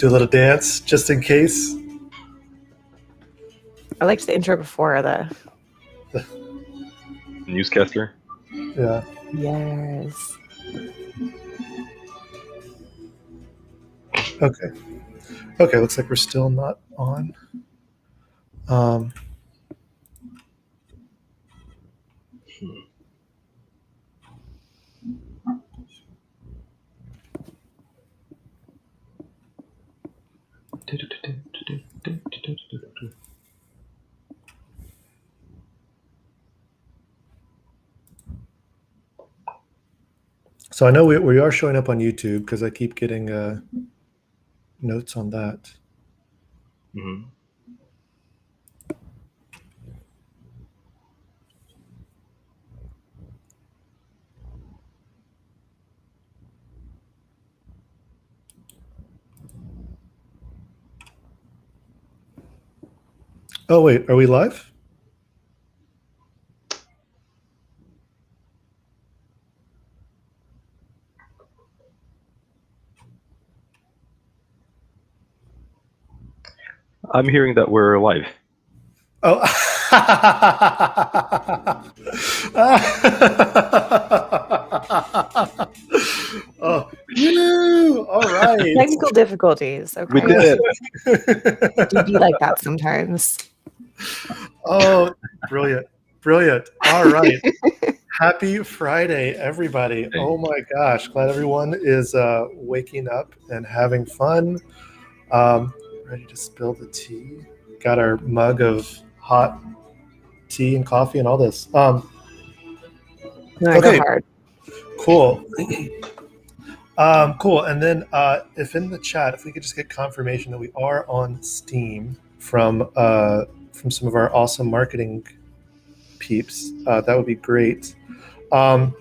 Do a little dance just in case. I liked the intro before the newscaster. Yeah. Yes. Okay. Okay, looks like we're still not on. So I know we are showing up on YouTube because I keep getting notes on that. Mm-hmm. Oh wait, are we live? I'm hearing that we're live. Oh. Oh, you! All right. Technical difficulties. Okay. We did it. It do be like that sometimes. Oh, brilliant. Brilliant. All right. Happy Friday, everybody. Hey. Oh my gosh. Glad everyone is waking up and having fun. Ready to spill the tea. Got our mug of hot tea and coffee and all this. No, Okay. go hard. Cool. Cool. And then if in the chat, if we could just get confirmation that we are on Steam from some of our awesome marketing peeps, that would be great. But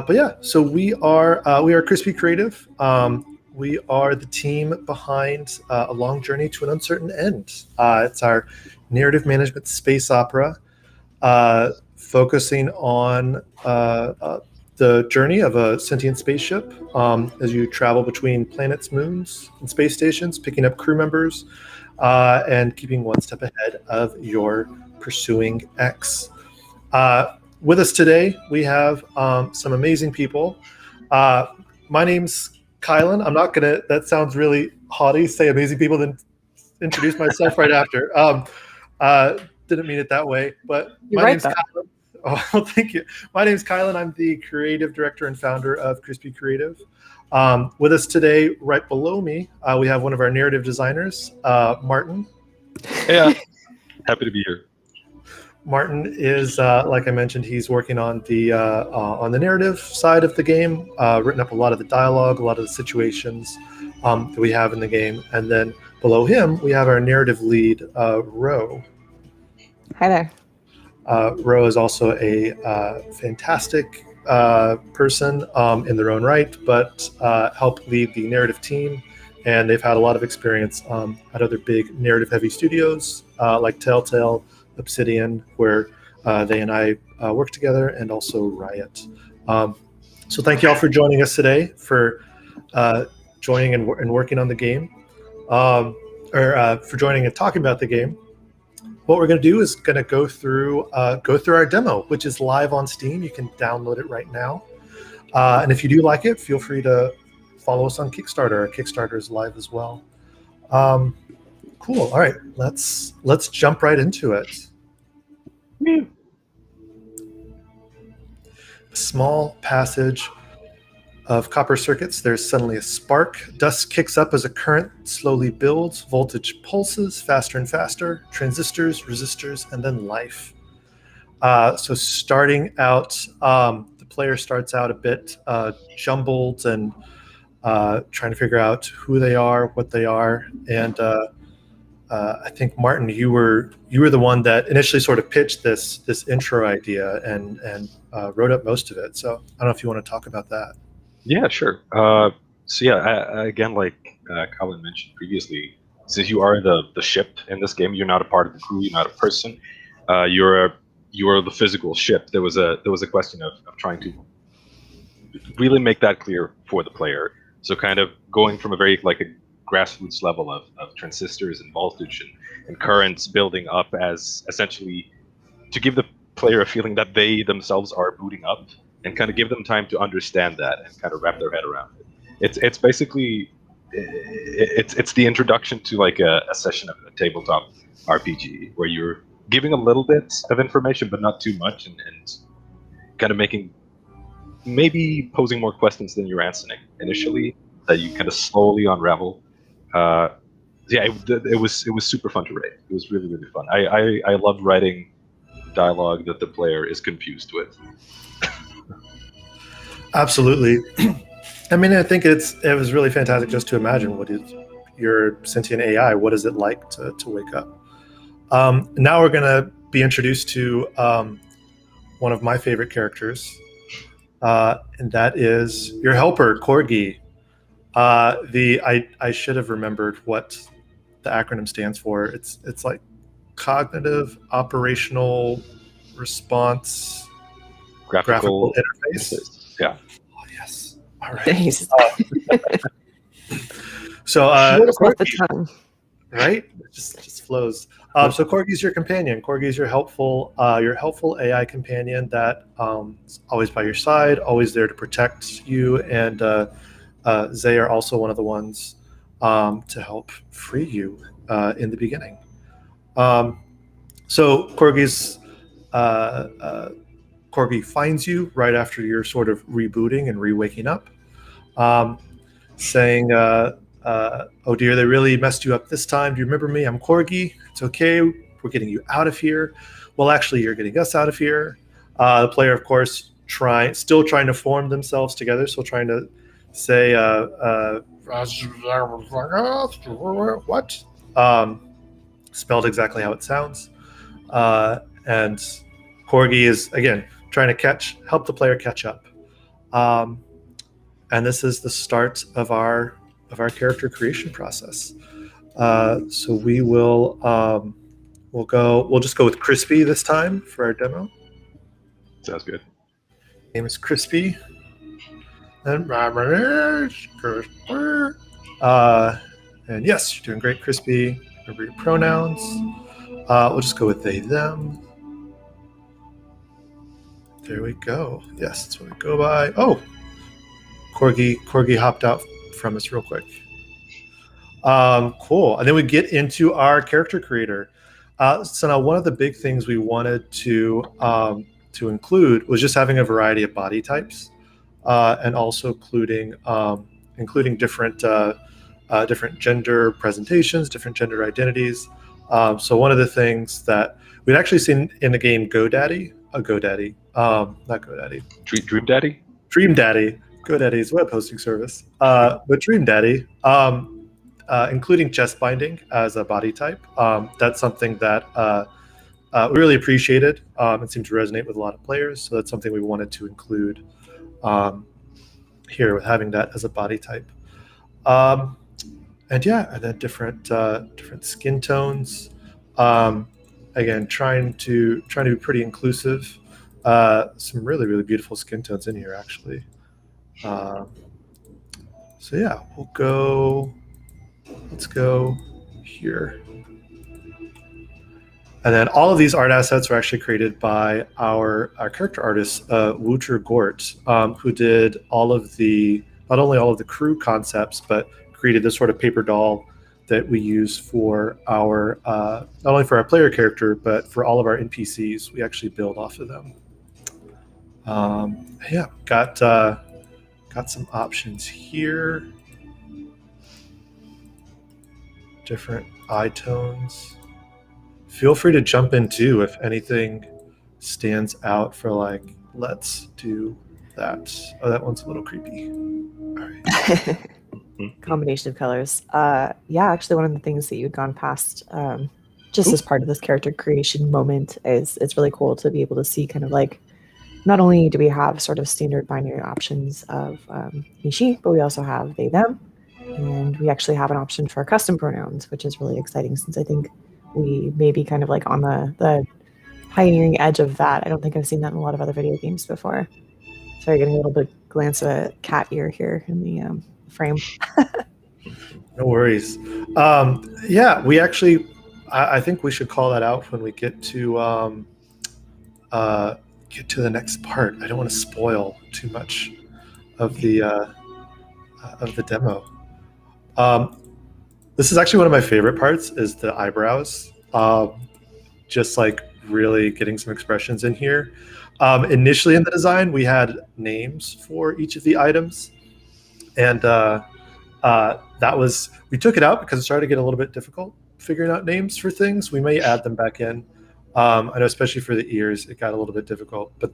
yeah, so we are Crispy Creative. We are the team behind A Long Journey to an Uncertain End. It's our narrative management space opera, focusing on the journey of a sentient spaceship as you travel between planets, moons, and space stations, picking up crew members and keeping one step ahead of your pursuing X. With us today, we have some amazing people. My name's Kylan. I'm not gonna. That sounds really haughty. Say amazing people, then introduce myself right after. Didn't mean it that way, but You're my right, name's though. Kylan. Oh, well, thank you. My name's Kylan. I'm the creative director and founder of Crispy Creative. With us today, right below me, we have one of our narrative designers, Martin. Yeah, happy to be here. Martin is, like I mentioned, he's working on the narrative side of the game, written up a lot of the dialogue, a lot of the situations that we have in the game. And then below him, we have our narrative lead, Ro. Hi there. Ro is also a fantastic person in their own right, but helped lead the narrative team. And they've had a lot of experience at other big narrative-heavy studios like Telltale, Obsidian, where they and I work together, and also Riot. So thank you all for joining us today, for joining and working on the game, or for joining and talking about the game. What we're going to do is going to go through our demo, which is live on Steam. You can download it right now, and if you do like it, feel free to follow us on Kickstarter. Our Kickstarter is live as well. Cool. All right, let's jump right into it. A small passage of copper circuits. There's suddenly a spark. Dust kicks up as a current slowly builds. Voltage pulses faster and faster. Transistors, resistors, and then life. So starting out, the player starts out a bit jumbled and trying to figure out who they are, what they are, and I think Martin, you were the one that initially sort of pitched this intro idea and wrote up most of it. So I don't know if you want to talk about that. Yeah, sure. So yeah, again, like Colin mentioned previously, since you are the ship in this game, you're not a part of the crew. You're not a person. You're the physical ship. There was a question of trying to really make that clear for the player. So kind of going from a very like a grassroots level of transistors and voltage and currents building up as essentially to give the player a feeling that they themselves are booting up and kind of give them time to understand that and kind of wrap their head around it. It's basically it's the introduction to like a session of a tabletop RPG where you're giving a little bit of information but not too much and kind of maybe posing more questions than you're answering initially that you kind of slowly unravel. Yeah, it was super fun to write. It was really fun. I loved writing dialogue that the player is confused with. Absolutely. I mean, I think it was really fantastic just to imagine what is your sentient AI. What is it like to wake up? Now we're going to be introduced to one of my favorite characters, and that is your helper, Corgi. I should have remembered what the acronym stands for. It's like Cognitive Operational Response Graphical Interface. Yeah. Oh, yes. All right. Nice. So Rolls off the tongue. right? It just flows. So Corgi's your companion. Corgi's your helpful AI companion that is always by your side, always there to protect you. And they are also one of the ones to help free you in the beginning. So Corgi finds you right after you're sort of rebooting and re-waking up, saying, oh dear, they really messed you up this time. Do you remember me? I'm Corgi. It's okay. We're getting you out of here. Well, actually, you're getting us out of here. The player, of course, still trying to form themselves together, still trying to say, what? Spelled exactly how it sounds. And Corgi is, again, trying to help the player catch up. And this is the start of our character creation process. So we will we'll just go with Crispy this time for our demo. Sounds good. Name is Crispy. And yes, you're doing great, Crispy. Remember your pronouns. We'll just go with they, them. There we go. Yes, that's what we go by. Oh, Corgi hopped out from us real quick. Cool. And then we get into our character creator. So now one of the big things we wanted to include was just having a variety of body types, and also including different gender presentations, different gender identities. So one of the things that we'd actually seen in the game GoDaddy, not GoDaddy, Dream Daddy? Dream Daddy, GoDaddy's web hosting service, but Dream Daddy, including chest binding as a body type. That's something that we really appreciated. It seemed to resonate with a lot of players, so that's something we wanted to include here with having that as a body type. And then different skin tones. Again, trying to be pretty inclusive. Some really beautiful skin tones in here, actually. So yeah, let's go here. And then all of these art assets were actually created by our character artist, Wouter Gort, who did not only all of the crew concepts, but created this sort of paper doll that we use for our, not only for our player character, but for all of our NPCs. We actually build off of them. Yeah, got some options here. Different eye tones. Feel free to jump in too if anything stands out for like, let's do that. Oh, that one's a little creepy. All right. Combination of colors. Yeah, actually one of the things that you'd gone past just as part of this character creation moment is it's really cool to be able to see kind of like, not only do we have sort of standard binary options of he, she, but we also have they, them. And we actually have an option for custom pronouns, which is really exciting since I think we may be kind of like on the pioneering edge of that. I don't think I've seen that in a lot of other video games before. Sorry, getting a little bit glance of a cat ear here in the frame. No worries. Yeah, we actually, I think we should call that out when we get to the next part. I don't want to spoil too much of the demo. This is actually one of my favorite parts, is the eyebrows. Just like really getting some expressions in here. Initially in the design, we had names for each of the items, and we took it out because it started to get a little bit difficult figuring out names for things. We may add them back in. I know, especially for the ears, it got a little bit difficult. But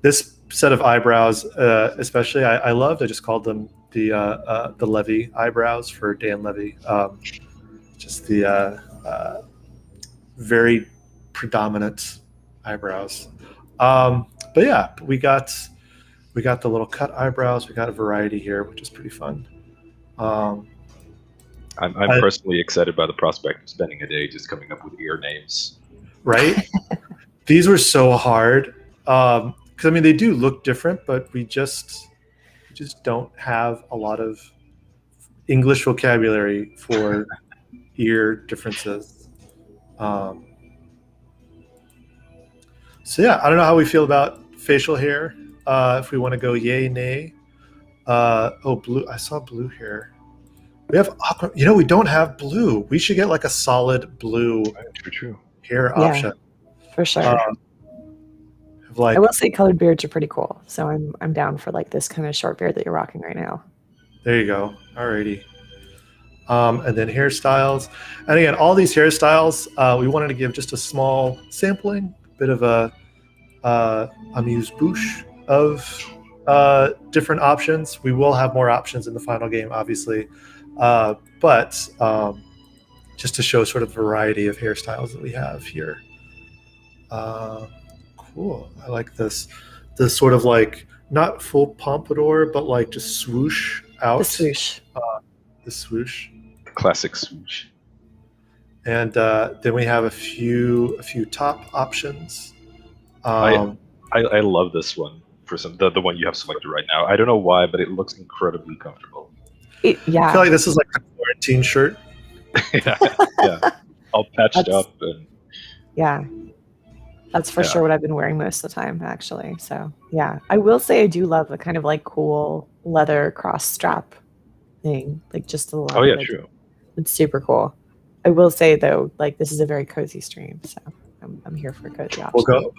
this set of eyebrows, especially, I loved. I just called them the Levy eyebrows for Dan Levy. Just the very predominant eyebrows. But yeah, we got the little cut eyebrows. We got a variety here, which is pretty fun. I'm personally excited by the prospect of spending a day just coming up with ear names. Right? These were so hard. Because I mean, they do look different, but we just don't have a lot of English vocabulary for ear differences. So yeah, I don't know how we feel about facial hair. If we want to go yay, nay. Blue. I saw blue here. We have aqua. You know, we don't have blue. We should get like a solid blue True. hair option. For sure. Like, I will say colored beards are pretty cool. So I'm down for like this kind of short beard that you're rocking right now. There you go. Alrighty. And then hairstyles. And again, all these hairstyles, we wanted to give just a small sampling, bit of a amuse-bouche of different options. We will have more options in the final game, obviously. But just to show sort of variety of hairstyles that we have here. Cool. I like this sort of like not full pompadour, but like just swoosh out. The swoosh. The swoosh. The classic swoosh. And then we have a few top options. I love this one for the one you have selected right now. I don't know why, but it looks incredibly comfortable. Yeah. I feel like this is like a quarantine shirt. yeah. All patched up and yeah. That's for sure what I've been wearing most of the time, actually. So yeah, I will say I do love the kind of like cool leather cross strap thing, like just the leather. Oh yeah, true. It's super cool. I will say though, like this is a very cozy stream, so I'm here for a cozy option. We'll go.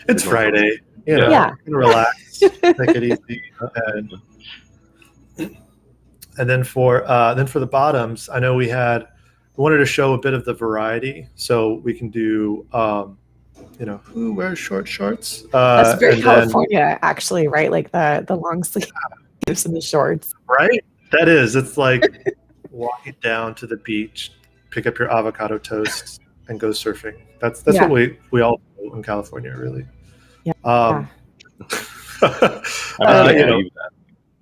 It's Friday, you know. Yeah. Relax, take it easy, and then for the bottoms, I know we wanted to show a bit of the variety, so we can do. Who wears short shorts? That's very California, actually, right? Like the long sleeves and the shorts. Right? That is. It's like walking down to the beach, pick up your avocado toast, and go surfing. That's what we all do in California, really. Yeah.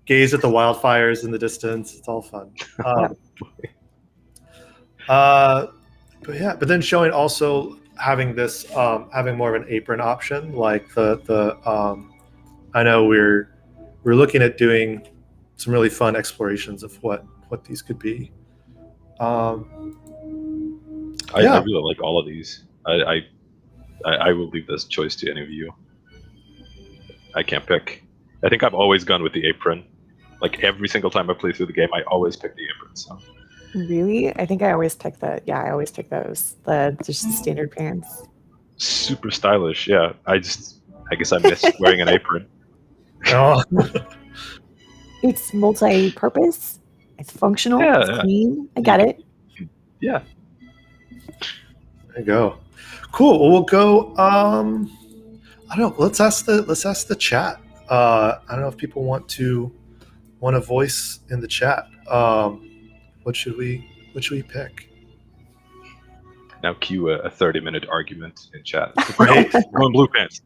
Gaze at the wildfires in the distance. It's all fun. But then showing also having this having more of an apron option, like the I know we're looking at doing some really fun explorations of what these could be. I really like all of these. I will leave this choice to any of you. I can't pick. I think I've always gone with the apron. Like every single time I play through the game, I always pick the apron. So. Really? I think I always pick that. Yeah, I always pick those. Just the standard pants. Super stylish. Yeah. I guess I missed wearing an apron. Oh. It's multi-purpose. It's functional. It's clean. I get it. Yeah. There you go. Cool. Well, we'll go. I don't know. Let's ask the chat. I don't know if people want to voice in the chat. What should we pick? Now cue a 30-minute argument in chat. Right? Going blue pants.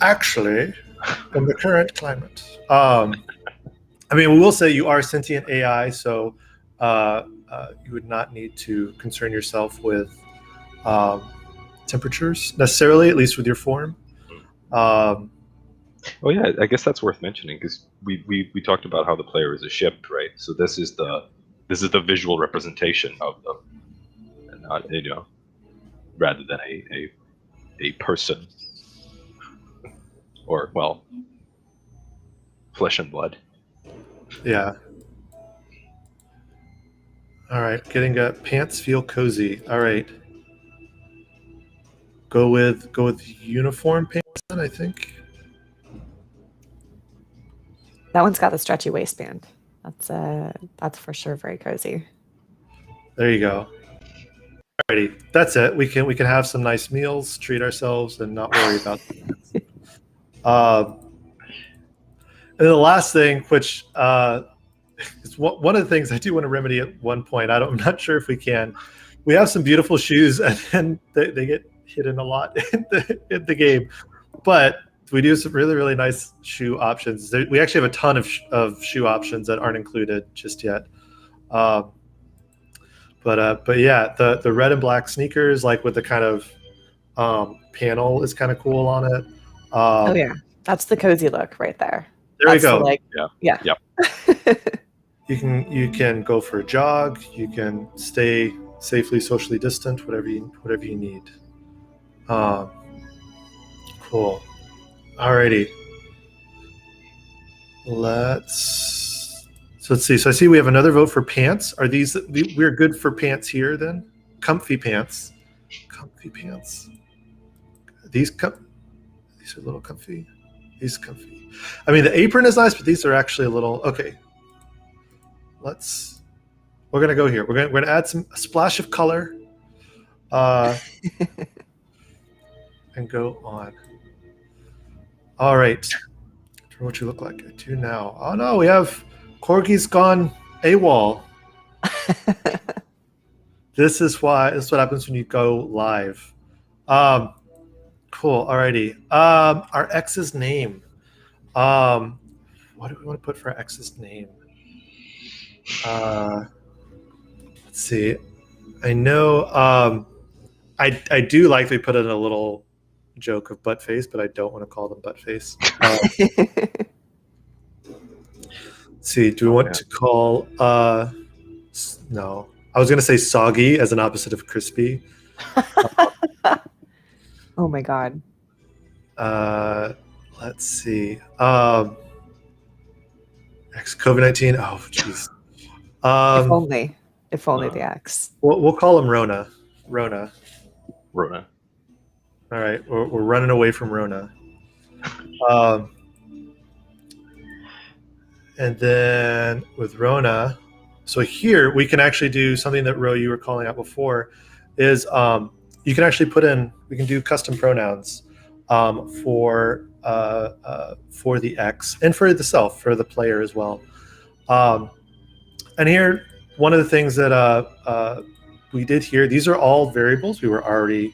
Actually, in the current climate, I mean, we will say you are sentient AI, so you would not need to concern yourself with temperatures necessarily, at least with your form. Oh yeah, I guess that's worth mentioning because we talked about how the player is a ship, right? So this is the visual representation of them, and not rather than a person or well, flesh and blood. Yeah. All right, getting pants feel cozy. All right. Go with uniform pants then, I think. That one's got the stretchy waistband. That's for sure very cozy. There you go. Alrighty, that's it. We can have some nice meals, treat ourselves, and not worry about. And the last thing, which is one of the things I do want to remedy at one point. I'm not sure if we can. We have some beautiful shoes, and then they get hidden a lot in the game. But we do some really, really nice shoe options. We actually have a ton of shoe options that aren't included just yet. But yeah, the red and black sneakers, like with the kind of panel, is kind of cool on it. Oh yeah, that's the cozy look right there. There we go. Yeah. You can go for a jog. You can stay safely socially distant. Whatever you need. Cool. Alrighty. Let's see. So I see we have another vote for pants. Are these we're good for pants here then? Comfy pants. Comfy pants. These are a little comfy. These are comfy. I mean, the apron is nice, but these are actually a little okay. We're gonna go here. We're gonna add a splash of color, and go on. All right. What you look like? I do now. Oh no, we have Corgi's gone AWOL. This is what happens when you go live. Cool. Alrighty. Our ex's name. What do we want to put for our ex's name? Let's see. I know. I do like they put in a little joke of butt face, but I don't want to call them butt face. Let's see. Do we want to call? No. I was going to say soggy as an opposite of crispy. Oh my god. Let's see. COVID-19. Oh, jeez. If only the X. We'll call him Rona. Rona. All right, we're running away from Rona. And then with Rona, so here we can actually do something that Ro you were calling out before, is you can actually we can do custom pronouns for the X and for the self, for the player as well. And here, one of the things that we did here, these are all variables we were already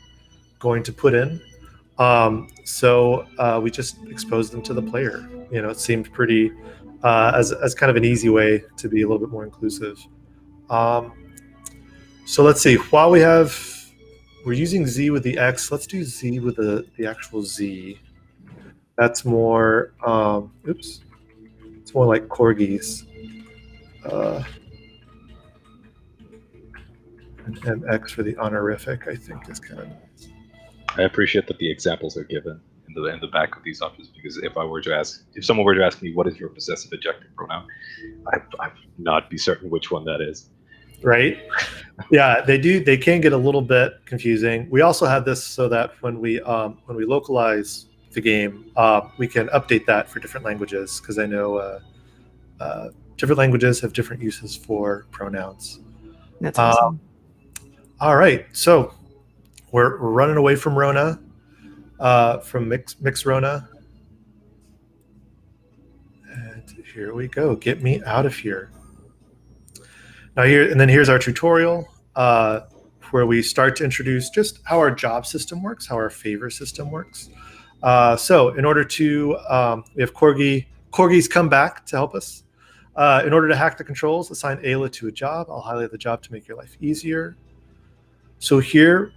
going to put in. So we just exposed them to the player. It seemed pretty as kind of an easy way to be a little bit more inclusive. So let's see. While we're using Z with the X, let's do Z with the actual Z. That's more. It's more like corgis. And X for the honorific, I think, is kind of nice. I appreciate that the examples are given in the back of these options, because if someone were to ask me what is your possessive adjective pronoun, I would not be certain which one that is. Right? Yeah, they can get a little bit confusing. We also have this so that when we localize the game, we can update that for different languages, because I know different languages have different uses for pronouns. That's awesome. All right, so we're running away from Rona, from Mix Rona. And here we go. Get me out of here. Now here's our tutorial, where we start to introduce just how our job system works, how our favor system works. So in order to, we have Corgi's come back to help us. In order to hack the controls, assign Ayla to a job. I'll highlight the job to make your life easier. So here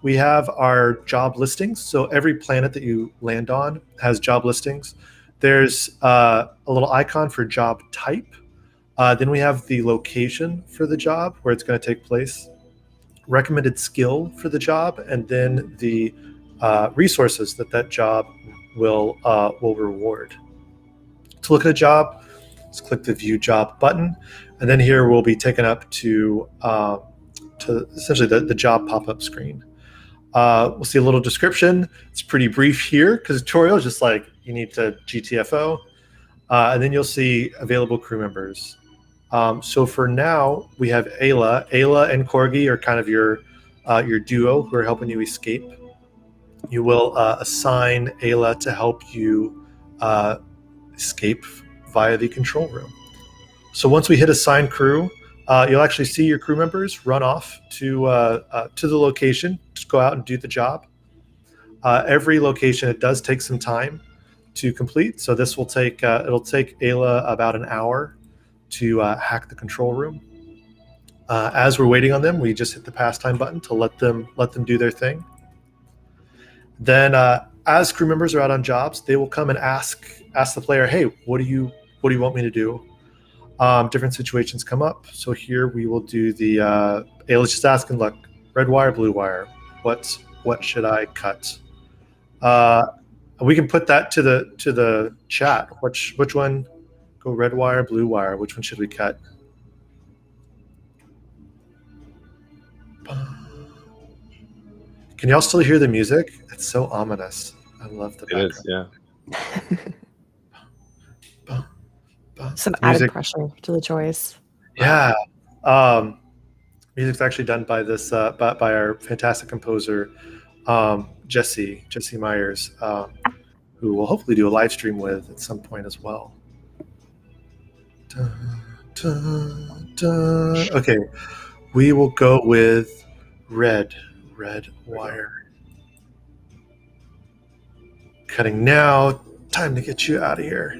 we have our job listings. So every planet that you land on has job listings. There's a little icon for job type. Then we have the location for the job where it's going to take place, recommended skill for the job, and then the resources that job will reward. To look at a job, let's click the View Job button, and then here we'll be taken up to essentially the job pop-up screen. We'll see a little description. It's pretty brief here because the tutorial is just like you need to GTFO, and then you'll see available crew members. So for now, we have Ayla. Ayla and Corgi are kind of your duo who are helping you escape. You will assign Ayla to help you escape via the control room. So once we hit assign crew, you'll actually see your crew members run off to the location to go out and do the job. Every location, it does take some time to complete. So this will take it'll take Ayla about an hour to hack the control room. As we're waiting on them, we just hit the pastime button to let them do their thing. Then, as crew members are out on jobs, they will come and ask the player, "Hey, what do you want me to do?" Different situations come up. So here we will do the Ayla's just asking, "Look, red wire, blue wire. What should I cut?" We can put that to the chat. Which one? Go red wire, blue wire. Which one should we cut? Can y'all still hear the music? It's so ominous. I love the background. It is, yeah. Some added pressure to the choice. Yeah. Music's actually done by this by our fantastic composer, Jesse Myers, who we'll hopefully do a live stream with at some point as well. Okay, we will go with red wire. Cutting now. Time to get you out of here.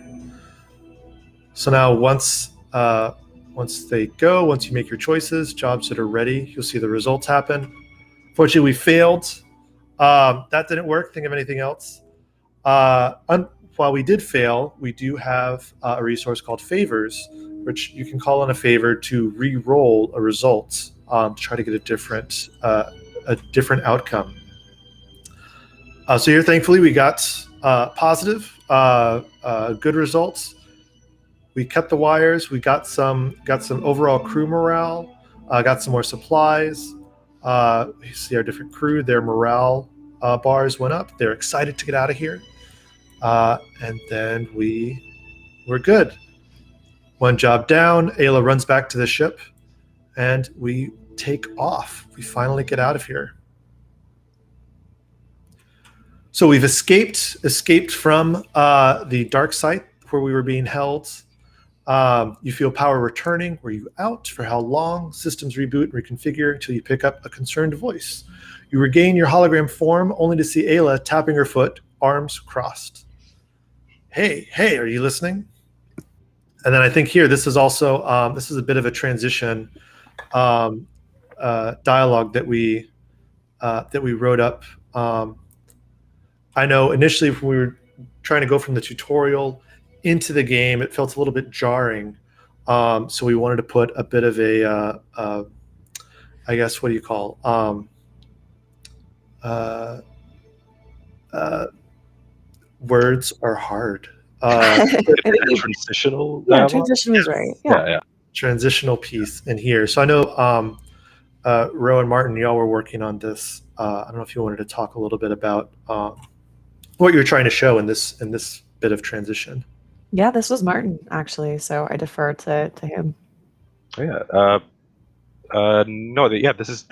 So now once you make your choices, jobs that are ready, you'll see the results happen. Fortunately, we failed. That didn't work. Think of anything else. While we did fail, we do have a resource called Favors, which you can call on a favor to re-roll a result to try to get a different outcome. So here, thankfully, we got positive, good results. We cut the wires. We got some overall crew morale. Got some more supplies. You see our different crew. Their morale bars went up. They're excited to get out of here. And then we're good. One job down. Ayla runs back to the ship, and we take off. We finally get out of here. So we've escaped from the dark site where we were being held. You feel power returning. Were you out? For how long? Systems reboot and reconfigure until you pick up a concerned voice. You regain your hologram form only to see Ayla tapping her foot, arms crossed. Hey, are you listening? And then I think here, this is also this is a bit of a transition dialogue that we wrote up. I know initially when we were trying to go from the tutorial into the game, it felt a little bit jarring. So we wanted to put a bit of a, I guess, what do you call? Words are hard. Transitional. Yeah, transition was right. Yeah. Transitional piece in here. So I know Ro and Martin, y'all were working on this. I don't know if you wanted to talk a little bit about what you're trying to show in this bit of transition. Yeah, this was Martin actually, so I defer to him. Yeah. This is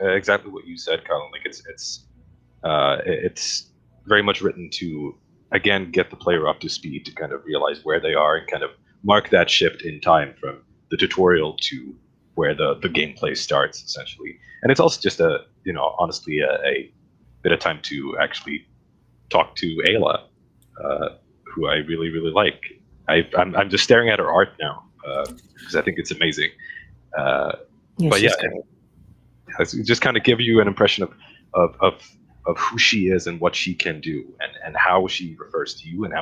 exactly what you said, Kylan. Like it's very much written to again get the player up to speed to kind of realize where they are and kind of mark that shift in time from the tutorial to where the gameplay starts essentially. And it's also just honestly a bit of time to actually talk to Ayla, who I really, really like. I'm just staring at her art now because I think it's amazing. Yeah, but yeah, just kind of give you an impression of who she is and what she can do, and how she refers to you, and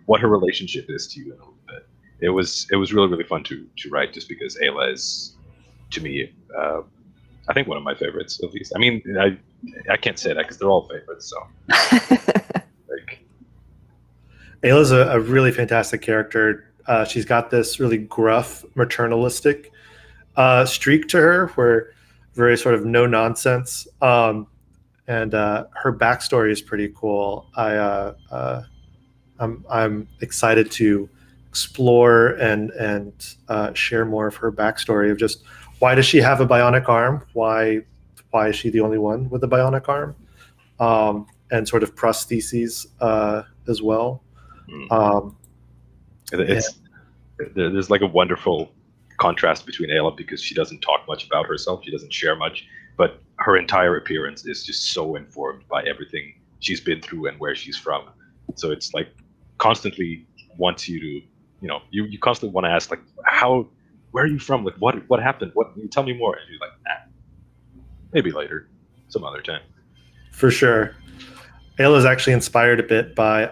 what her relationship is to you in a little bit. It was really, really fun to write, just because Ayla is, to me, I think one of my favorites, at least. I mean, I can't say that because they're all favorites. So, like, Ayla's a really fantastic character. She's got this really gruff, maternalistic streak to her, where very sort of no nonsense. And her backstory is pretty cool. I'm excited to explore and share more of her backstory of just why does she have a bionic arm? Why is she the only one with a bionic arm? And sort of prostheses as well. There's like a wonderful contrast between Ayla, because she doesn't talk much about herself. She doesn't share much, but her entire appearance is just so informed by everything she's been through and where she's from. So it's like constantly wants you to, you constantly want to ask, like, where are you from? Like, what happened? Tell me more. And you're like, maybe later, some other time. For sure. Ayla is actually inspired a bit by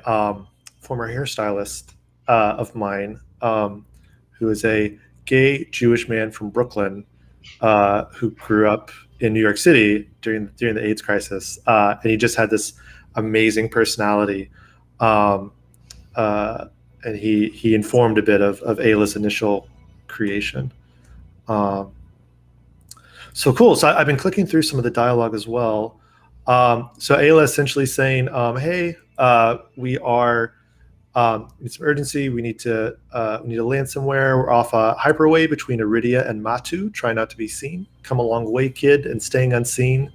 former hairstylist of mine, who is a gay Jewish man from Brooklyn, who grew up in New York City during the AIDS crisis, and he just had this amazing personality, and he informed a bit of Ayla's initial creation. So cool. So I've been clicking through some of the dialogue as well. So Ayla essentially saying, "Hey, we are." Need some urgency. We need to land somewhere. We're off a hyperway between Iridia and Matu. Try not to be seen. Come a long way, kid, and staying unseen.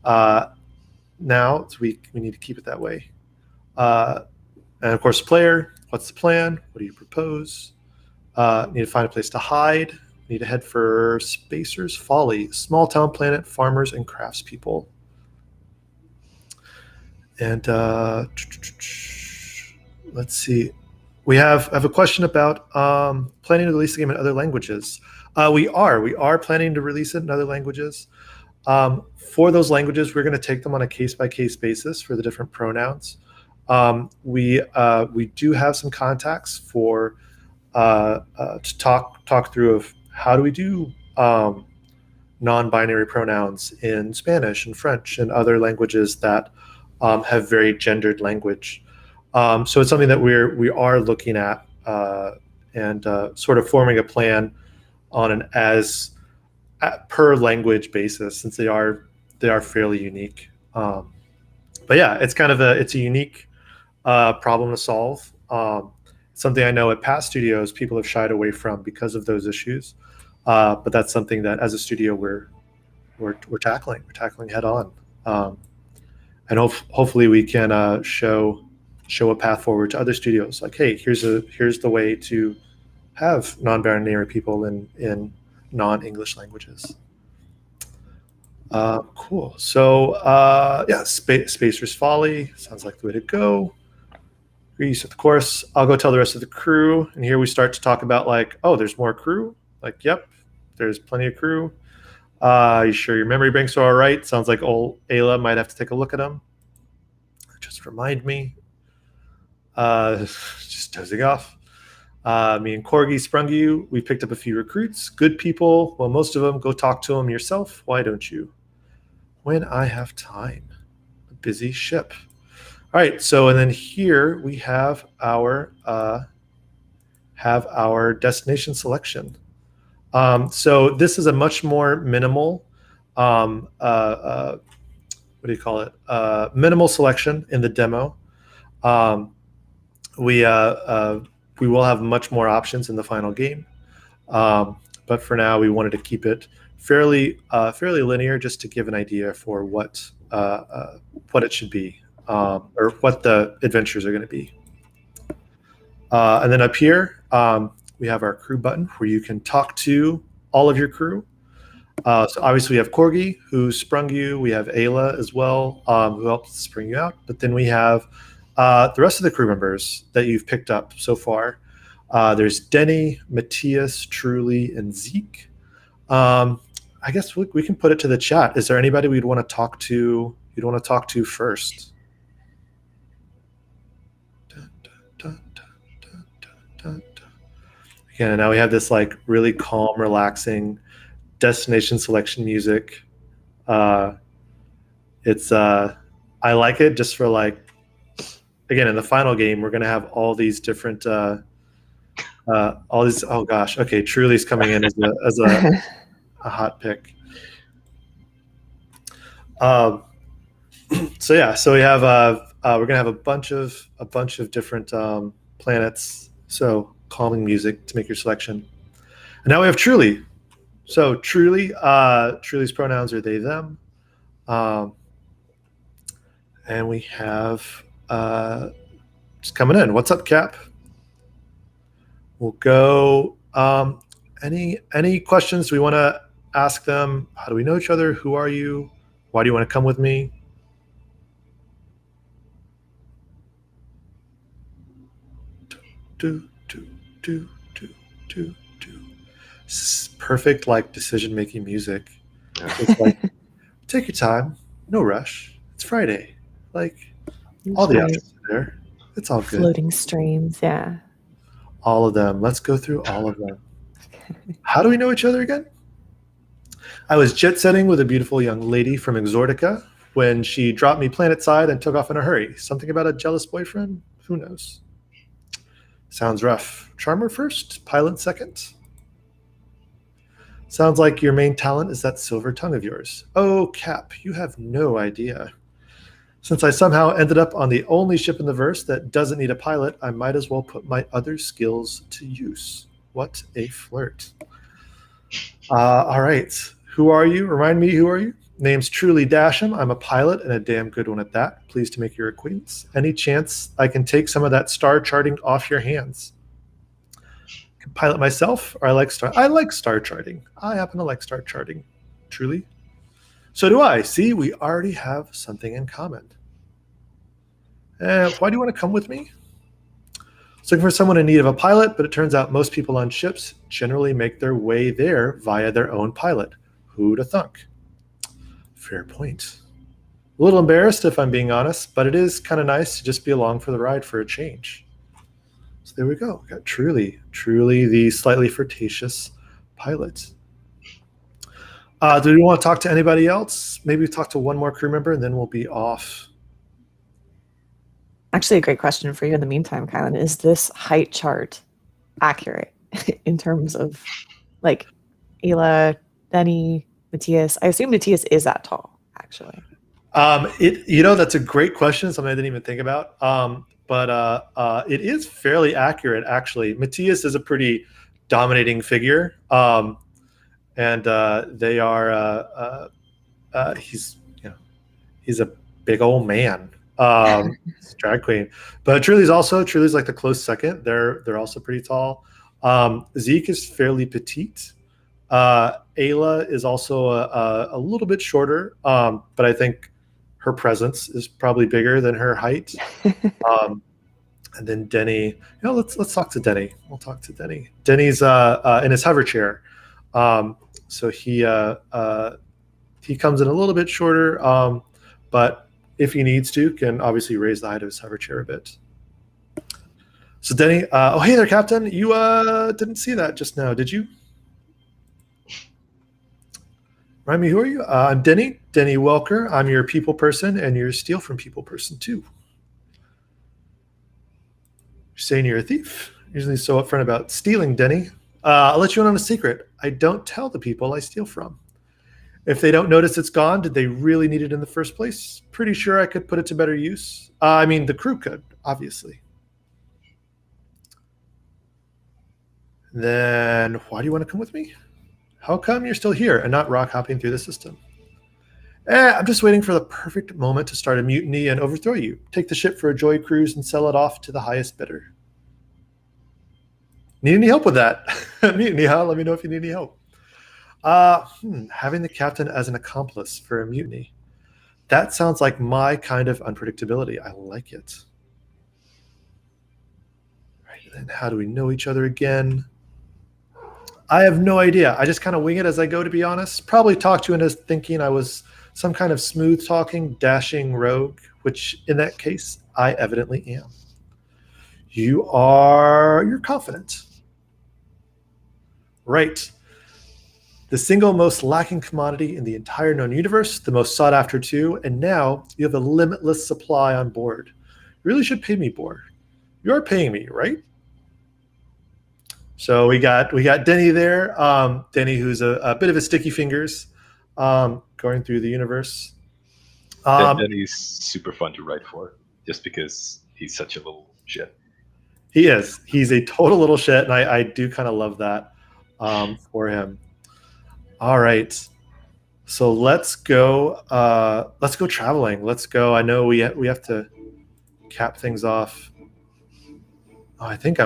Now, so we need to keep it that way. And of course, player, what's the plan? What do you propose? Need to find a place to hide. Need to head for Spacer's Folly, small town planet, farmers and craftspeople. And let's see. We have a question about planning to release the game in other languages. We are planning to release it in other languages. For those languages, we're going to take them on a case-by-case basis for the different pronouns. We do have some contacts for to talk through of how do we do non-binary pronouns in Spanish and French and other languages that have very gendered language. So it's something that we are looking at and sort of forming a plan on an per language basis, since they are fairly unique. But yeah, it's kind of a unique problem to solve. Something I know at past studios people have shied away from because of those issues. But that's something that as a studio we're tackling. We're tackling head on. And hopefully we can show a path forward to other studios. Like, hey, here's the way to have non-binary people in non-English languages. Cool. So yeah, Spacer's Folly sounds like the way to go. Reese with the course. I'll go tell the rest of the crew. And here we start to talk about like, oh, there's more crew. Like, yep, there's plenty of crew. You sure your memory banks are all right? Sounds like old Ayla might have to take a look at them. Just remind me. Just dozing off. Me and Corgi sprung you. We picked up a few recruits, good people. Well, most of them, go talk to them yourself. Why don't you? When I have time. A busy ship. All right. So, and then here we have our destination selection. So this is a much more minimal, what do you call it? Minimal selection in the demo. We will have much more options in the final game, but for now we wanted to keep it fairly linear, just to give an idea for what it should be, or what the adventures are going to be. And then up here we have our crew button where you can talk to all of your crew. So obviously we have Corgi, who sprung you. We have Ayla as well, who helped spring you out. But then we have the rest of the crew members that you've picked up so far. There's Denny, Matthias, Truly, and Zeke. I I guess we can put it to the chat. Is there anybody we'd want to talk to? You'd want to talk to first? Dun, dun, dun, dun. Again, now we have this like really calm, relaxing destination selection music. It's I like it just for like, again, in the final game, we're gonna have all these different all these. Oh gosh, okay, Truly's coming in as a hot pick. So yeah, so we have we're gonna have a bunch of different planets. So calming music to make your selection. And now we have Truly. So Truly's pronouns are they them. And we have just coming in. What's up, Cap? We'll go. Any questions we want to ask them? How do we know each other? Who are you? Why do you want to come with me? Do. This is perfect, like decision-making music. Yeah. It's like, take your time, no rush. It's Friday. Like all the options are there. It's all good. Floating streams, yeah. All of them. Let's go through all of them. How do we know each other again? I was jet-setting with a beautiful young lady from Exotica when she dropped me planetside and took off in a hurry. Something about a jealous boyfriend? Who knows? Sounds rough. Charmer first, pilot second. Sounds like your main talent is that silver tongue of yours. Oh, Cap, you have no idea. Since I somehow ended up on the only ship in the verse that doesn't need a pilot, I might as well put my other skills to use. What a flirt. All right. Who are you? Remind me, who are you? Name's Truly Dasham. I'm a pilot and a damn good one at that. Pleased to make your acquaintance. Any chance I can take some of that star charting off your hands? Can pilot myself, or I like star charting. I happen to like star charting. Truly. So do I. See, we already have something in common. Why do you want to come with me? I was looking for someone in need of a pilot, but it turns out most people on ships generally make their way there via their own pilot. Who'da thunk? Fair point. A little embarrassed, if I'm being honest, but it is kind of nice to just be along for the ride for a change. So there we go. We got Truly the slightly flirtatious pilot. Do we want to talk to anybody else? Maybe talk to one more crew member, and then we'll be off. Actually, a great question for you in the meantime, Kylan. Is this height chart accurate in terms of like Ayla, Denny, Matthias? I assume Matthias is that tall, actually. That's a great question, something I didn't even think about. But it is fairly accurate, actually. Matthias is a pretty dominating figure. And they are he's a big old man. Drag queen. But Truly's like the close second. They're also pretty tall. Zeke is fairly petite. Ayla is also a little bit shorter, but I think her presence is probably bigger than her height. And then Denny, let's talk to Denny. We'll talk to Denny. Denny's in his hover chair. So he comes in a little bit shorter, but if he needs to, can obviously raise the height of his hover chair a bit. So Denny, oh hey there, Captain. You didn't see that just now, did you? Remind me, who are you? I'm Denny Welker. I'm your people person, and you're steal from people person too. You're saying you're a thief. Usually so upfront about stealing, Denny. I'll let you in on a secret. I don't tell the people I steal from. If they don't notice it's gone, did they really need it in the first place? Pretty sure I could put it to better use. I mean, the crew could, obviously. Then why do you want to come with me? How come you're still here and not rock hopping through the system? I'm just waiting for the perfect moment to start a mutiny and overthrow you. Take the ship for a joy cruise and sell it off to the highest bidder. Need any help with that? Mutiny, huh? Let me know if you need any help. Having the captain as an accomplice for a mutiny. That sounds like my kind of unpredictability. I like it. Right, then how do we know each other again? I have no idea. I just kind of wing it as I go, to be honest. Probably talked you into thinking I was some kind of smooth talking, dashing rogue, which in that case, I evidently am. You're confident. Right. The single most lacking commodity in the entire known universe, the most sought after too, and now you have a limitless supply on board. You really should pay me more. You're paying me, right? So we got Denny there. Denny, who's a bit of a sticky fingers, going through the universe. Denny's super fun to write for, just because he's such a little shit. He is. He's a total little shit, and I do kind of love that for him. All right. So let's go traveling. Let's go. I know we have to cap things off. Oh, I think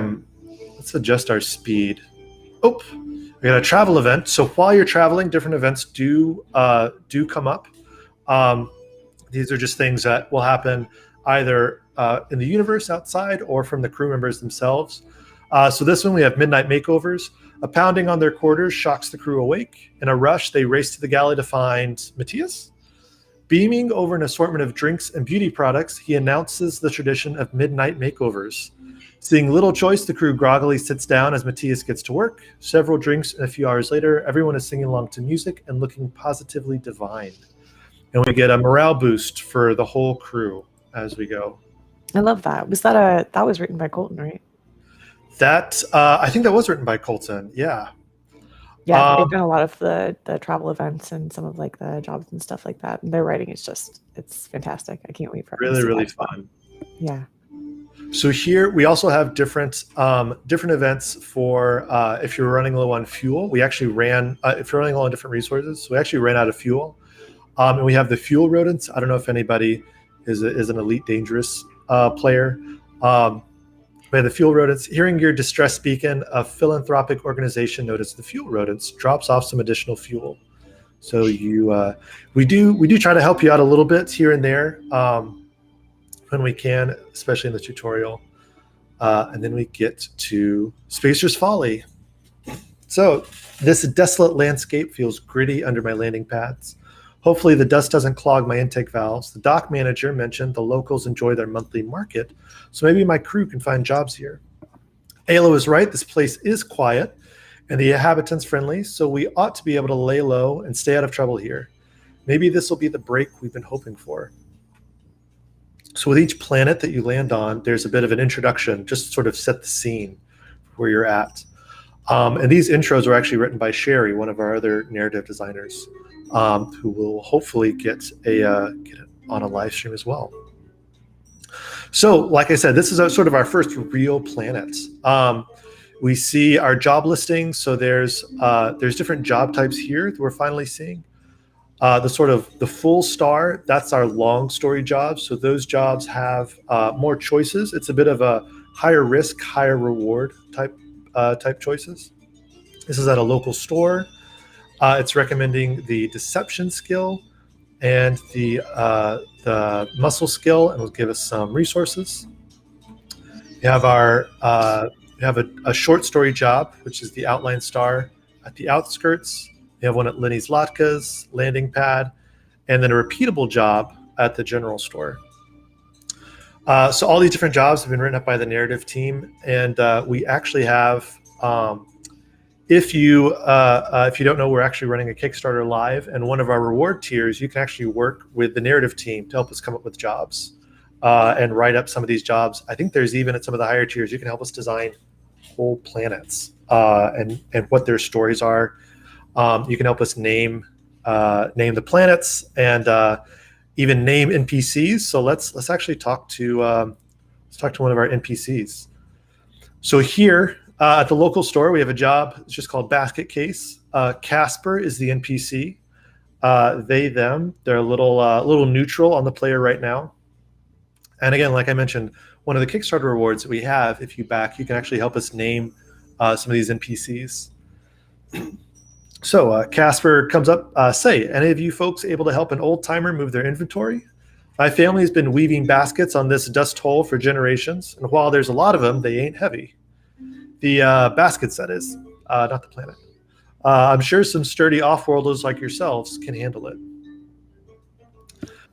let's adjust our speed. Oh, we got a travel event. So while you're traveling, different events do come up. These are just things that will happen either in the universe outside or from the crew members themselves. So this one, we have Midnight Makeovers. A pounding on their quarters shocks the crew awake. In a rush, they race to the galley to find Matthias. Beaming over an assortment of drinks and beauty products, he announces the tradition of Midnight Makeovers. Seeing little choice, the crew groggily sits down as Matthias gets to work. Several drinks, and a few hours later, everyone is singing along to music and looking positively divine. And we get a morale boost for the whole crew as we go. I love that. That was written by Colton, right? That I think that was written by Colton. Yeah. Yeah, they've done a lot of the travel events and some of like the jobs and stuff like that. And their writing is it's fantastic. I can't wait for it. Really fun. Yeah. So here we also have different events for if you're running low on fuel. We actually ran if you're running low on different resources. So we actually ran out of fuel, and we have the fuel rodents. I don't know if anybody is an elite dangerous player. We have the fuel rodents. Hearing your distress beacon, a philanthropic organization noticed the fuel rodents, drops off some additional fuel. So we do try to help you out a little bit here and there when we can, especially in the tutorial. And then we get to Spacer's Folly. So this desolate landscape feels gritty under my landing pads. Hopefully the dust doesn't clog my intake valves. The dock manager mentioned the locals enjoy their monthly market, so maybe my crew can find jobs here. Ayla was right, this place is quiet and the inhabitants friendly, so we ought to be able to lay low and stay out of trouble here. Maybe this will be the break we've been hoping for. So with each planet that you land on, there's a bit of an introduction, just to sort of set the scene where you're at. And these intros are actually written by Sherry, one of our other narrative designers, who will hopefully get on a live stream as well. So, like I said, this is sort of our first real planet. We see our job listings. So there's different job types here that we're finally seeing. The full star, that's our long story jobs. So those jobs have more choices. It's a bit of a higher risk, higher reward type choices. This is at a local store. It's recommending the deception skill and the muscle skill, and will give us some resources. We have a short story job, which is the outline star at the outskirts. We have one at Lenny's Latkes, landing pad, and then a repeatable job at the general store. So all these different jobs have been written up by the narrative team, and we actually have. If you don't know, we're actually running a Kickstarter live, and one of our reward tiers, you can actually work with the narrative team to help us come up with jobs and write up some of these jobs. I think there's even at some of the higher tiers, you can help us design whole planets and what their stories are. You can help us name the planets and even name NPCs. So let's actually talk to one of our NPCs. So here. At the local store, we have a job. It's just called Basket Case. Casper is the NPC. They, them. They're a little neutral on the player right now. And again, like I mentioned, one of the Kickstarter rewards that we have, if you back, you can actually help us name some of these NPCs. So Casper comes up. Say, any of you folks able to help an old timer move their inventory? My family has been weaving baskets on this dust hole for generations, and while there's a lot of them, they ain't heavy. The baskets, that is, not the planet. I'm sure some sturdy off-worlders like yourselves can handle it.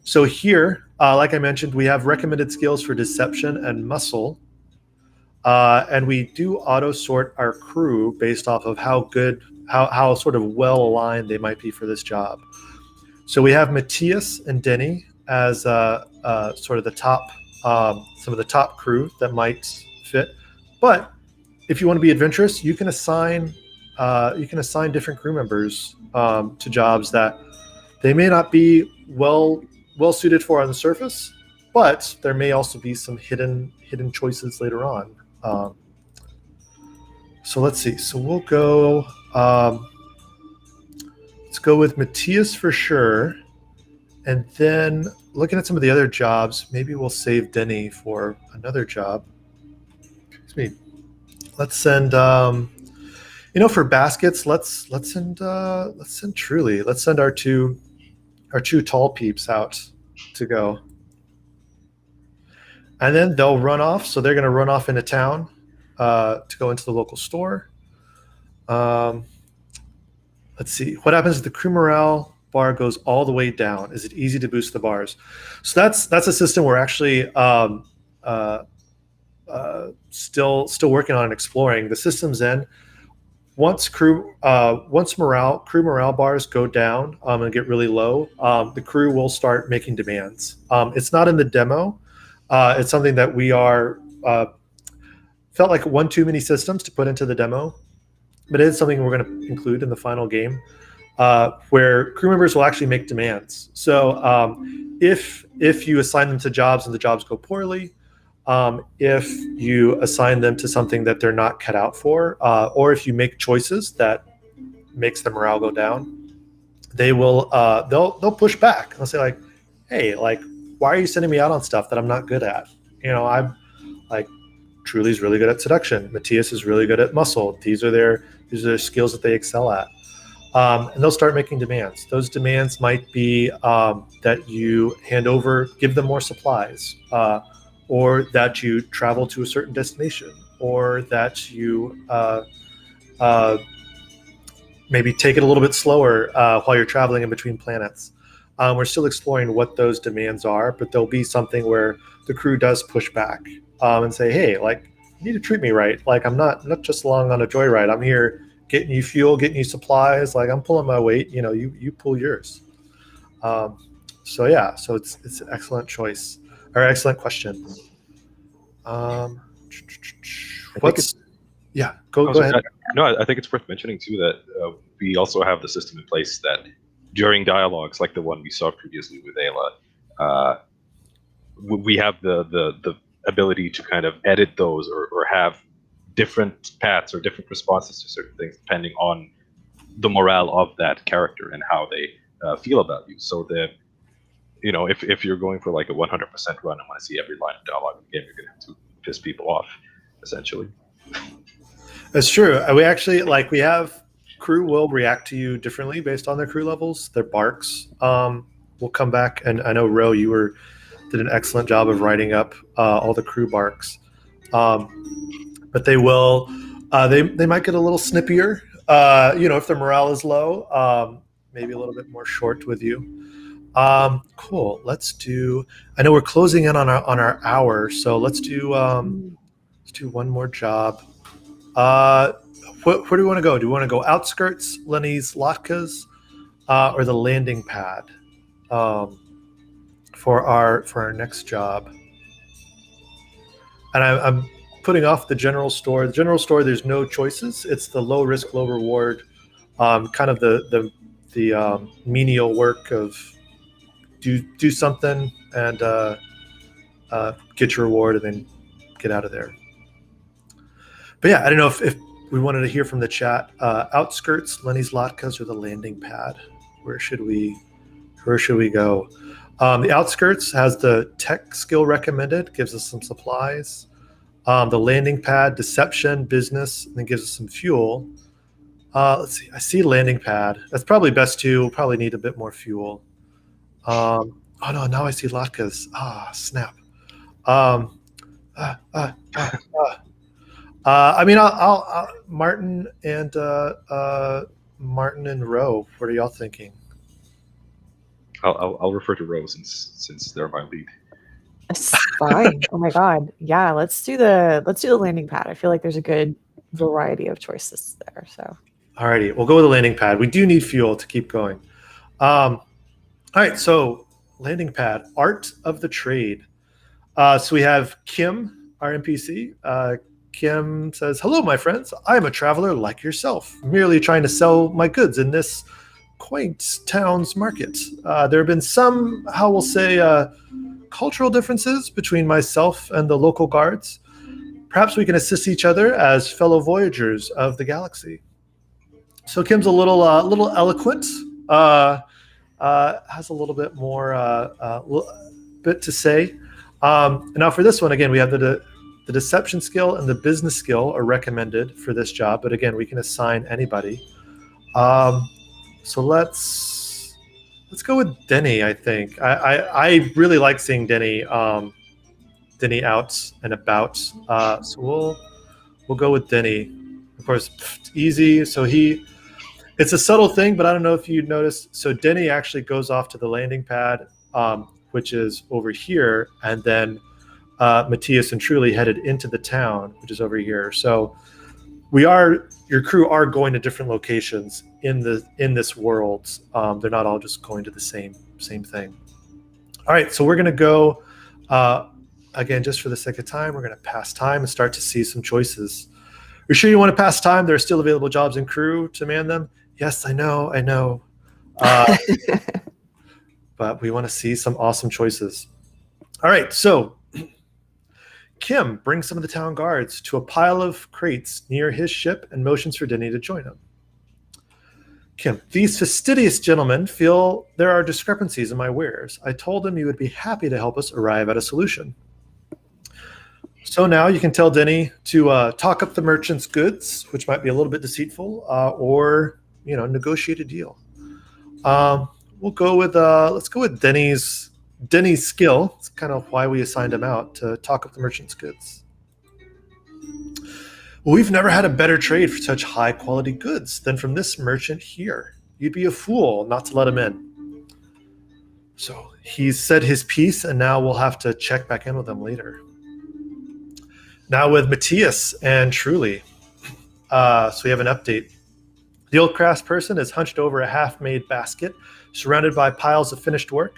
So here, like I mentioned, we have recommended skills for deception and muscle. And we do auto sort our crew based off of how sort of well aligned they might be for this job. So we have Matthias and Denny as sort of the top, some of the top crew that might fit. But if you want to be adventurous, you can assign different crew members to jobs that they may not be well suited for on the surface, but there may also be some hidden choices later on. So let's see. So we'll go. Let's go with Matthias for sure, and then looking at some of the other jobs, maybe we'll save Denny for another job. Excuse me. Let's send. For baskets, let's send Truly. Let's send our two tall peeps out to go. And then they'll run off. So they're going to run off into town to go into the local store. Let's see. What happens if the crew morale bar goes all the way down? Is it easy to boost the bars? So that's a system we're actually still working on and exploring. The system's in. Once crew morale bars go down and get really low, the crew will start making demands. It's not in the demo. It's something that we are felt like one too many systems to put into the demo, but it is something we're going to include in the final game, where crew members will actually make demands. So if you assign them to jobs and the jobs go poorly, if you assign them to something that they're not cut out for, or if you make choices that makes their morale go down, they will they'll push back. They'll say like, "Hey, like, why are you sending me out on stuff that I'm not good at? I'm like, Truly's really good at seduction. Matthias is really good at muscle. These are their skills that they excel at." And they'll start making demands. Those demands might be that you give them more supplies, or that you travel to a certain destination, or that you maybe take it a little bit slower while you're traveling in between planets. We're still exploring what those demands are, but there'll be something where the crew does push back and say, "Hey, like, you need to treat me right. Like, I'm not just along on a joyride. I'm here getting you fuel, getting you supplies. Like, I'm pulling my weight. You pull yours." So it's an excellent choice, or excellent question. Go ahead. I think it's worth mentioning too that we also have the system in place that during dialogues like the one we saw previously with Ayla, we have the ability to kind of edit those or have different paths or different responses to certain things depending on the morale of that character and how they feel about you. So that, if you're going for like a 100% run and want to see every line of dialogue in the game, you're going to have to piss people off, essentially. That's true. We actually we have crew will react to you differently based on their crew levels. Their barks will come back, and I know Ro, you did an excellent job of writing up all the crew barks. But they will, they might get a little snippier. If their morale is low, maybe a little bit more short with you. Cool. Let's do. I know we're closing in on our hour, so let's do one more job. Where do we want to go? Do we want to go outskirts, Lenny's Latkes, or the landing pad for our next job? And I'm putting off the general store. The general store, there's no choices. It's the low risk, low reward, kind of the menial work of do something and get your reward and then get out of there. But yeah, I don't know if we wanted to hear from the chat. Outskirts, Lenny's Latkes, or the landing pad? Where should we go? The outskirts has the tech skill recommended, gives us some supplies. The landing pad, deception, business, and then gives us some fuel. Let's see. I see landing pad. That's probably best too. We'll probably need a bit more fuel. Oh no, now I see Latkes. Snap. I mean, I'll Martin and Martin and Roe, what are y'all thinking? I'll refer to Rose since they're my lead. It's fine. Oh my god. Yeah, let's do the landing pad. I feel like there's a good variety of choices there. So Alrighty, we'll go with the landing pad. We do need fuel to keep going. All right, so landing pad, art of the trade. So we have Kim, our NPC. Kim says, "Hello, my friends. I am a traveler like yourself, merely trying to sell my goods in this quaint town's market. There have been some, how we'll say, cultural differences between myself and the local guards. Perhaps we can assist each other as fellow voyagers of the galaxy." So Kim's a little eloquent, has a little bit more bit to say. And now for this one, again, we have the deception skill and the business skill are recommended for this job, but again, we can assign anybody. So let's go with Denny. I think I really like seeing Denny out and about. So we'll go with Denny. Of course, easy. So it's a subtle thing, but I don't know if you noticed. So Denny actually goes off to the landing pad, which is over here, and then Matthias and Truly headed into the town, which is over here. So your crew are going to different locations in this world. They're not all just going to the same thing. All right, so we're going to go again, just for the sake of time, we're going to pass time and start to see some choices. Are you sure you want to pass time? There are still available jobs in crew to man them. Yes, I know. But we want to see some awesome choices. All right, so Kim brings some of the town guards to a pile of crates near his ship and motions for Denny to join him. Kim, these fastidious gentlemen feel there are discrepancies in my wares. I told them you would be happy to help us arrive at a solution. So now you can tell Denny to talk up the merchant's goods, which might be a little bit deceitful, or negotiate a deal. We'll go with let's go with Denny's skill. It's kind of why we assigned him out, to talk up the merchant's goods. Well, we've never had a better trade for such high quality goods than from this merchant here. You'd be a fool not to let him in. So he's said his piece, and now we'll have to check back in with him later. Now with Matthias and Truly. So we have an update. The old craftsperson is hunched over a half-made basket, surrounded by piles of finished work.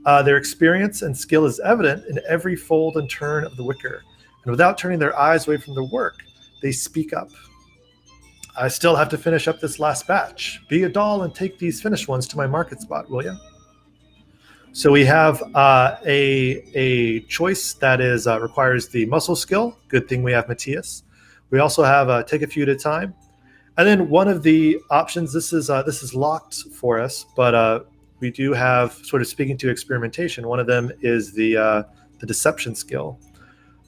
Their experience and skill is evident in every fold and turn of the wicker. And without turning their eyes away from their work, they speak up. I still have to finish up this last batch. Be a doll and take these finished ones to my market spot, will you? So we have a choice that requires the muscle skill. Good thing we have Matthias. We also have take a few at a time. And then one of the options, this is locked for us, but we do have, sort of speaking to experimentation, one of them is the deception skill.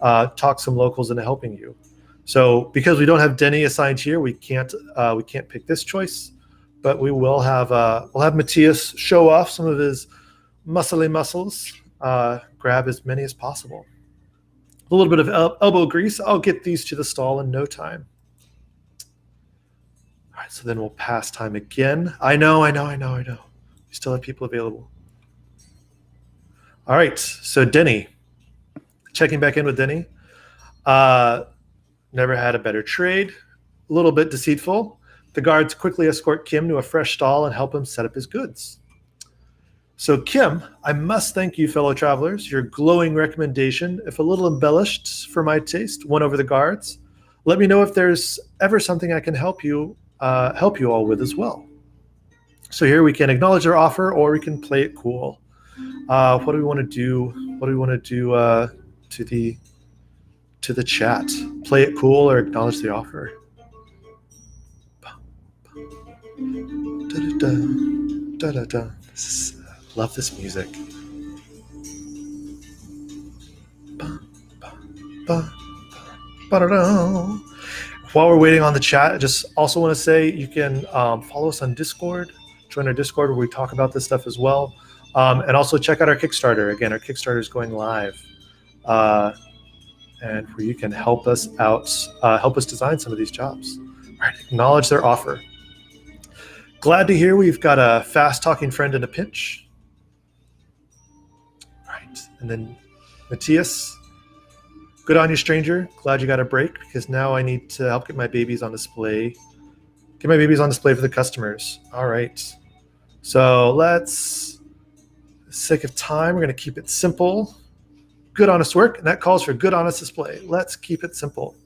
Talk some locals into helping you. So because we don't have Denny assigned here, we can't pick this choice, but we will have we'll have Matthias show off some of his muscly muscles, grab as many as possible. A little bit of elbow grease. I'll get these to the stall in no time. All right, so then we'll pass time again. I know. We still have people available. All right, so Denny. Checking back in with Denny. Never had a better trade. A little bit deceitful. The guards quickly escort Kim to a fresh stall and help him set up his goods. So Kim, I must thank you, fellow travelers. Your glowing recommendation, if a little embellished for my taste, won over the guards. Let me know if there's ever something I can help you all with as well. So here we can acknowledge their offer, or we can play it cool. What do we want to do? What do we want to do to the chat? Play it cool or acknowledge the offer? Love this music. While we're waiting on the chat, I just also want to say you can follow us on Discord, join our Discord where we talk about this stuff as well. And also check out our Kickstarter. Again, our Kickstarter is going live. And where you can help us out, help us design some of these jobs. All right, acknowledge their offer. Glad to hear we've got a fast-talking friend in a pinch. Right, and then Matthias, good on you, stranger. Glad you got a break, because now I need to help get my babies on display. Get my babies on display for the customers. All right. So let's, for the sake of time, we're going to keep it simple. Good, honest work, and that calls for good, honest display. Let's keep it simple.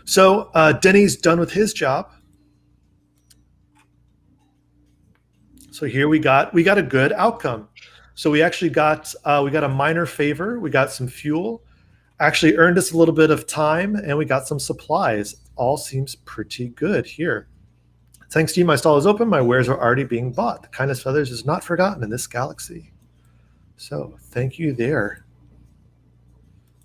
So Denny's done with his job. So here we got a good outcome. So we actually got a minor favor. We got some fuel. Actually earned us a little bit of time, and we got some supplies. All seems pretty good here. Thanks to you, my stall is open. My wares are already being bought. The kindness of others is not forgotten in this galaxy. So thank you there.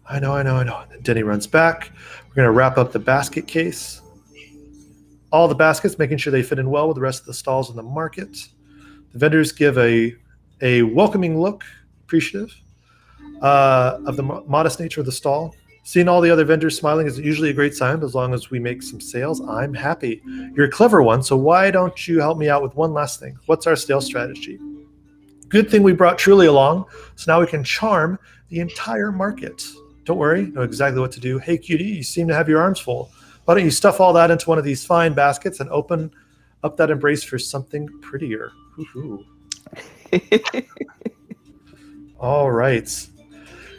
I know. And then Denny runs back. We're going to wrap up the basket case. All the baskets, making sure they fit in well with the rest of the stalls in the market. The vendors give a welcoming look, appreciative of the modest nature of the stall. Seeing all the other vendors smiling is usually a great sign. As long as we make some sales, I'm happy. You're a clever one, so why don't you help me out with one last thing? What's our sales strategy? Good thing we brought Truly along, so now we can charm the entire market. Don't worry, know exactly what to do. Hey, cutie, you seem to have your arms full. Why don't you stuff all that into one of these fine baskets and open up that embrace for something prettier? Woo-hoo. All right.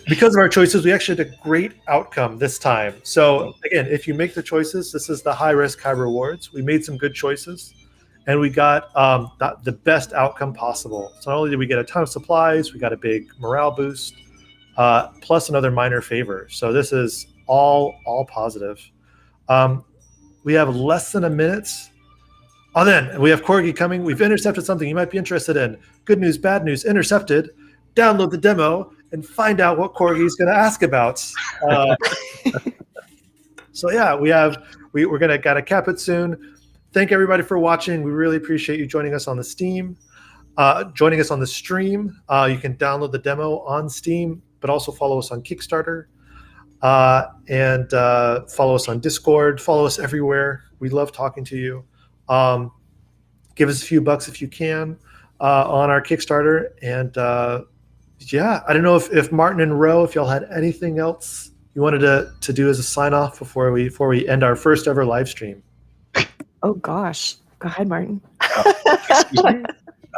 Because of our choices, we actually had a great outcome this time. So again, if you make the choices, this is the high risk, high rewards. We made some good choices, and we got the best outcome possible. So not only did we get a ton of supplies, we got a big morale boost, plus another minor favor. So this is all positive. We have less than a minute. Oh, then we have Corgi coming. We've intercepted something you might be interested in. Good news, bad news, intercepted. Download the demo and find out what Corgi is going to ask about. So yeah, we're going to gotta cap it soon. Thank everybody for watching. We really appreciate you joining us on the stream. You can download the demo on Steam, but also follow us on Kickstarter, and follow us on Discord. Follow us everywhere. We love talking to you. Give us a few bucks if you can on our Kickstarter, and yeah, I don't know if Martin and Ro, if y'all had anything else you wanted to do as a sign off before we end our first ever live stream. Oh gosh, go ahead, Martin. Excuse me?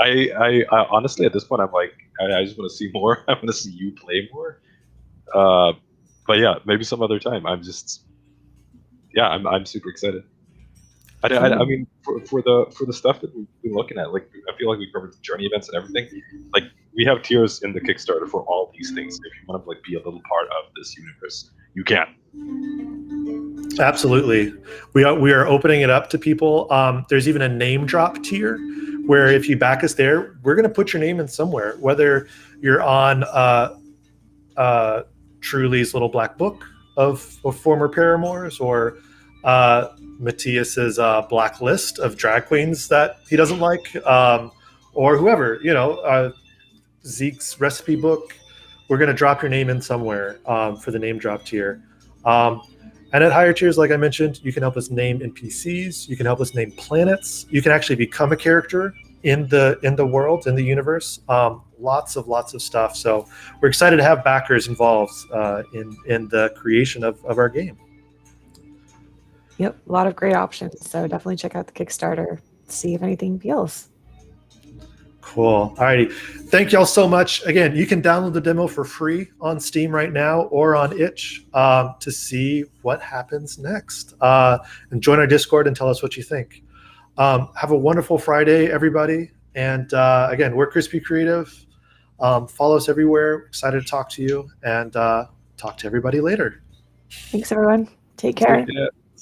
I honestly at this point I'm like I just want to see more. I want to see you play more. But yeah, maybe some other time. I'm super excited. I mean, for the stuff that we've been looking at, like I feel like we covered the journey events and everything. Like we have tiers in the Kickstarter for all these things. If you want to like be a little part of this universe, you can. Absolutely, we are opening it up to people. There's even a name drop tier where if you back us there, we're going to put your name in somewhere. Whether you're on Truly's little black book of former paramours, or Matthias's blacklist of drag queens that he doesn't like, or whoever, Zeke's recipe book. We're going to drop your name in somewhere for the name drop tier. And at higher tiers, like I mentioned, you can help us name NPCs. You can help us name planets. You can actually become a character in the world, in the universe. Lots of stuff. So we're excited to have backers involved in the creation of our game. Yep, a lot of great options. So definitely check out the Kickstarter, see if anything appeals. Cool. All righty. Thank y'all so much. Again, you can download the demo for free on Steam right now or on itch to see what happens next. And join our Discord and tell us what you think. Have a wonderful Friday, everybody. And again, we're Crispy Creative. Follow us everywhere. Excited to talk to you, and talk to everybody later. Thanks, everyone. Take care.